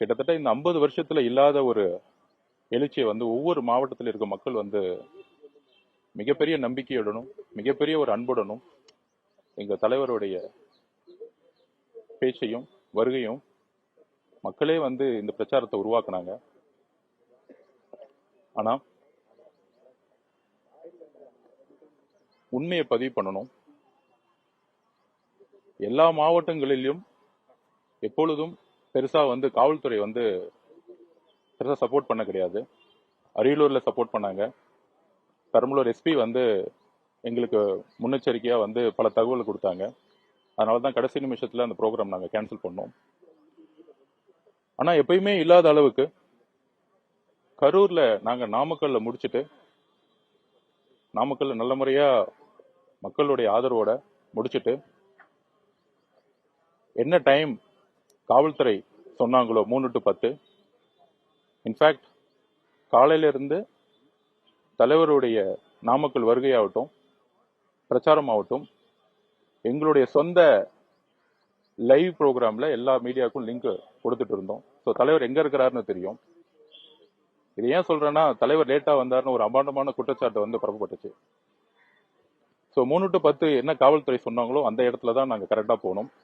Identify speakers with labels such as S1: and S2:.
S1: கிட்டத்தட்ட இந்த 50 வருஷத்துல இல்லாத ஒரு எழுச்சியை வந்து ஒவ்வொரு மாவட்டத்தில் இருக்க மக்கள் வந்து மிகப்பெரிய நம்பிக்கையுடனும் மிகப்பெரிய ஒரு அன்புடனும் எங்க தலைவருடைய பேச்சையும் வருகையும் மக்களே வந்து இந்த பிரச்சாரத்தை உருவாக்குனாங்க. ஆனா உண்மையை பதிவு பண்ணணும். எல்லா மாவட்டங்களிலும் எப்பொழுதும் பெருசா வந்து காவல்துறை வந்து பெருசா சப்போர்ட் பண்ண கிடையாது. அரியலூர்ல சப்போர்ட் பண்ணாங்க. பெரம்பலூர் எஸ்பி வந்து எங்களுக்கு முன்னெச்சரிக்கையா வந்து பல தகவல் கொடுத்தாங்க. அதனாலதான் கடைசி நிமிஷத்துல அந்த ப்ரோக்ராம் நாங்க கேன்சல் பண்ணோம். ஆனா எப்பயுமே இல்லாத அளவுக்கு கரூர்ல நாங்க நாமக்கல்ல முடிச்சுட்டு, நாமக்கல்ல நல்ல முறையா மக்களுடைய ஆதரவோட முடிச்சுட்டு, என்ன டைம் காவல்துறை சொன்னாங்களோ 3 to 10, இன்ஃபேக்ட் காலையில இருந்து தலைவருடைய நாமக்கல் வருகையாகட்டும் பிரச்சாரம் ஆகட்டும் எங்களுடைய சொந்த லைவ் ப்ரோக்ராம்ல எல்லா மீடியாவுக்கும் லிங்க் கொடுத்துட்டு இருந்தோம். ஸோ தலைவர் எங்க இருக்கிறாருன்னு தெரியும். இது ஏன் சொல்றேன்னா, தலைவர் லேட்டா வந்தாருன்னு ஒரு அபாண்டமான குற்றச்சாட்டு வந்து பரப்பப்பட்டுச்சு. ஸோ 3 to 10 என்ன காவல்துறை சொன்னாங்களோ அந்த இடத்துல தான் நாங்கள் கரெக்டாக போனோம்.